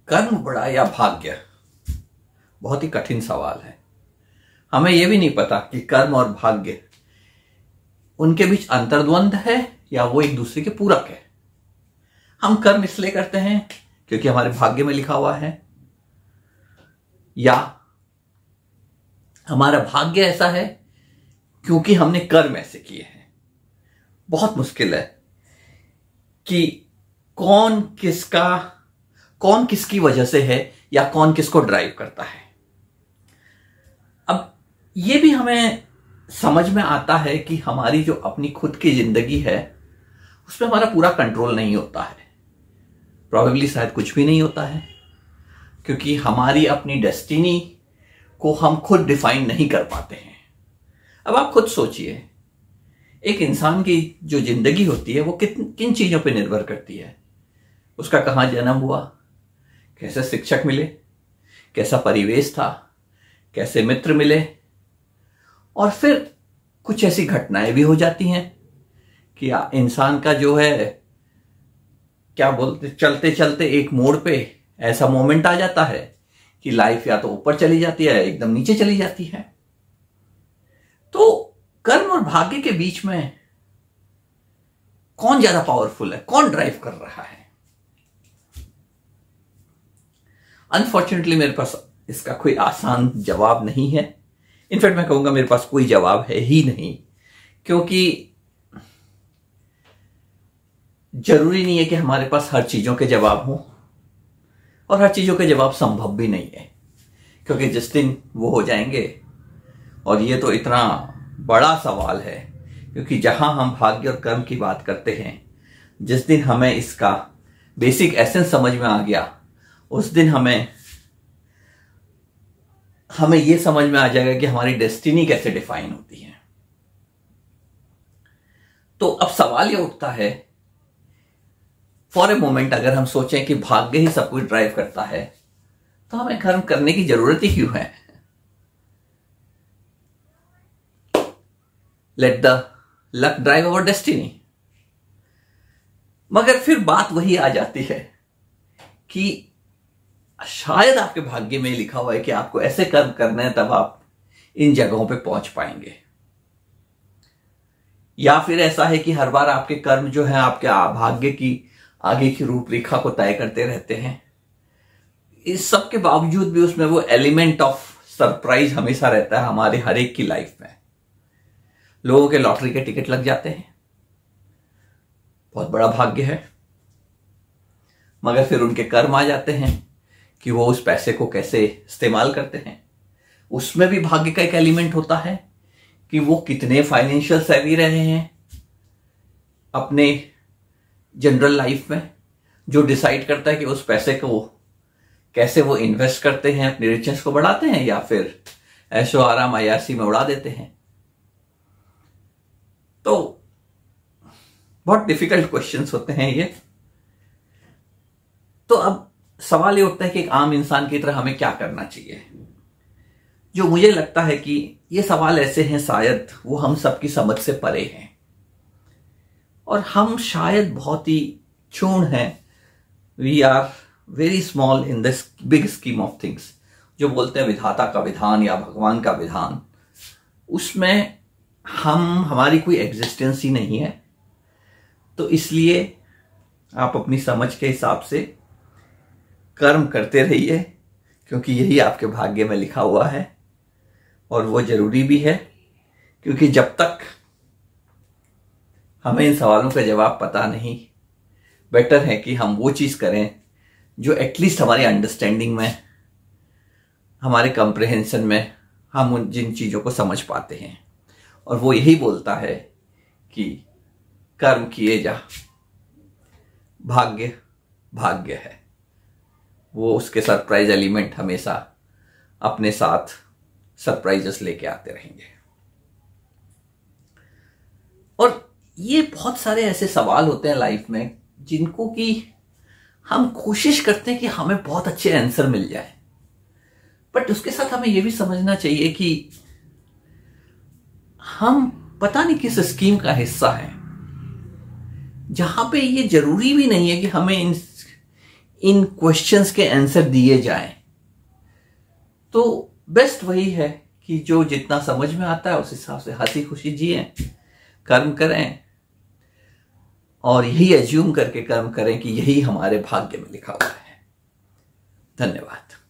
कर्म बड़ा या भाग्य, बहुत ही कठिन सवाल है। हमें यह भी नहीं पता कि कर्म और भाग्य उनके बीच अंतर्द्वंद है या वो एक दूसरे के पूरक है। हम कर्म इसलिए करते हैं क्योंकि हमारे भाग्य में लिखा हुआ है, या हमारा भाग्य ऐसा है क्योंकि हमने कर्म ऐसे किए हैं। बहुत मुश्किल है कि कौन किसकी वजह से है या कौन किसको ड्राइव करता है। अब यह भी हमें समझ में आता है कि हमारी जो अपनी खुद की जिंदगी है उसमें हमारा पूरा कंट्रोल नहीं होता है। प्रोबेबली शायद कुछ भी नहीं होता है, क्योंकि हमारी अपनी डेस्टिनी को हम खुद डिफाइन नहीं कर पाते हैं। अब आप खुद सोचिए, एक इंसान की जो जिंदगी होती है वो किन चीजों पे निर्भर करती है। उसका कहाँ जन्म हुआ, कैसे शिक्षक मिले, कैसा परिवेश था, कैसे मित्र मिले, और फिर कुछ ऐसी घटनाएं भी हो जाती हैं कि इंसान का जो है क्या बोलते, चलते चलते एक मोड़ पे ऐसा मोमेंट आ जाता है कि लाइफ या तो ऊपर चली जाती है एकदम नीचे चली जाती है। तो कर्म और भाग्य के बीच में कौन ज्यादा पावरफुल है, कौन ड्राइव कर रहा है? अनफॉर्चुनेटली मेरे पास इसका कोई आसान जवाब नहीं है। इनफैक्ट मैं कहूंगा मेरे पास कोई जवाब है ही नहीं, क्योंकि जरूरी नहीं है कि हमारे पास हर चीजों के जवाब हो, और हर चीजों के जवाब संभव भी नहीं है, क्योंकि जिस दिन वो हो जाएंगे, और ये तो इतना बड़ा सवाल है क्योंकि जहां हम भाग्य और कर्म की बात करते हैं, जिस दिन हमें इसका बेसिक एसेंस समझ में आ गया, उस दिन हमें ये समझ में आ जाएगा कि हमारी डेस्टिनी कैसे डिफाइन होती है। तो अब सवाल ये उठता है, फॉर ए मोमेंट अगर हम सोचें कि भाग्य ही सब कुछ ड्राइव करता है, तो हमें कर्म करने की जरूरत ही क्यों है? Let the luck drive our destiny. मगर फिर बात वही आ जाती है कि शायद आपके भाग्य में लिखा हुआ है कि आपको ऐसे कर्म करने हैं, तब आप इन जगहों पे पहुंच पाएंगे। या फिर ऐसा है कि हर बार आपके कर्म जो है आपके भाग्य की आगे की रूपरेखा को तय करते रहते हैं। इस सब के बावजूद भी उसमें वो एलिमेंट ऑफ सरप्राइज हमेशा रहता है हमारे हर एक की लाइफ में। लोगों के लॉटरी के टिकट लग जाते हैं, बहुत बड़ा भाग्य है, मगर फिर उनके कर्म आ जाते हैं कि वो उस पैसे को कैसे इस्तेमाल करते हैं। उसमें भी भाग्य का एक एलिमेंट होता है कि वो कितने फाइनेंशियल सेवी रहे हैं अपने जनरल लाइफ में, जो डिसाइड करता है कि उस पैसे को कैसे वो इन्वेस्ट करते हैं, अपनी रिचनेस को बढ़ाते हैं, या फिर ऐशो आराम अयासी में उड़ा देते हैं। तो बहुत डिफिकल्ट क्वेश्चंस होते हैं ये। तो अब सवाल ये उठता है कि एक आम इंसान की तरह हमें क्या करना चाहिए। जो मुझे लगता है कि ये सवाल ऐसे हैं, शायद वो हम सबकी समझ से परे हैं, और हम शायद बहुत ही क्षुण्ण हैं। We are very small in this big scheme of things. जो बोलते हैं विधाता का विधान या भगवान का विधान, उसमें हमारी कोई एग्जिस्टेंस ही नहीं है। तो इसलिए आप अपनी समझ के हिसाब से कर्म करते रहिए, क्योंकि यही आपके भाग्य में लिखा हुआ है, और वो जरूरी भी है, क्योंकि जब तक हमें इन सवालों का जवाब पता नहीं, बेटर है कि हम वो चीज करें जो एटलीस्ट हमारी अंडरस्टैंडिंग में, हमारे कंप्रिहेंशन में हम जिन चीजों को समझ पाते हैं। और वो यही बोलता है कि कर्म किए जा, भाग्य भाग्य है। वो उसके सरप्राइज एलिमेंट हमेशा अपने साथ सरप्राइजेस लेके आते रहेंगे। और ये बहुत सारे ऐसे सवाल होते हैं लाइफ में जिनको कि हम कोशिश करते हैं कि हमें बहुत अच्छे आंसर मिल जाए, बट उसके साथ हमें यह भी समझना चाहिए कि हम पता नहीं किस स्कीम का हिस्सा है, जहां पे ये जरूरी भी नहीं है कि हमें इन क्वेश्चंस के आंसर दिए जाएं, तो बेस्ट वही है कि जो जितना समझ में आता है उस हिसाब से हंसी खुशी जिए, कर्म करें और यही एज्यूम करके कर्म करें कि यही हमारे भाग्य में लिखा हुआ है। धन्यवाद।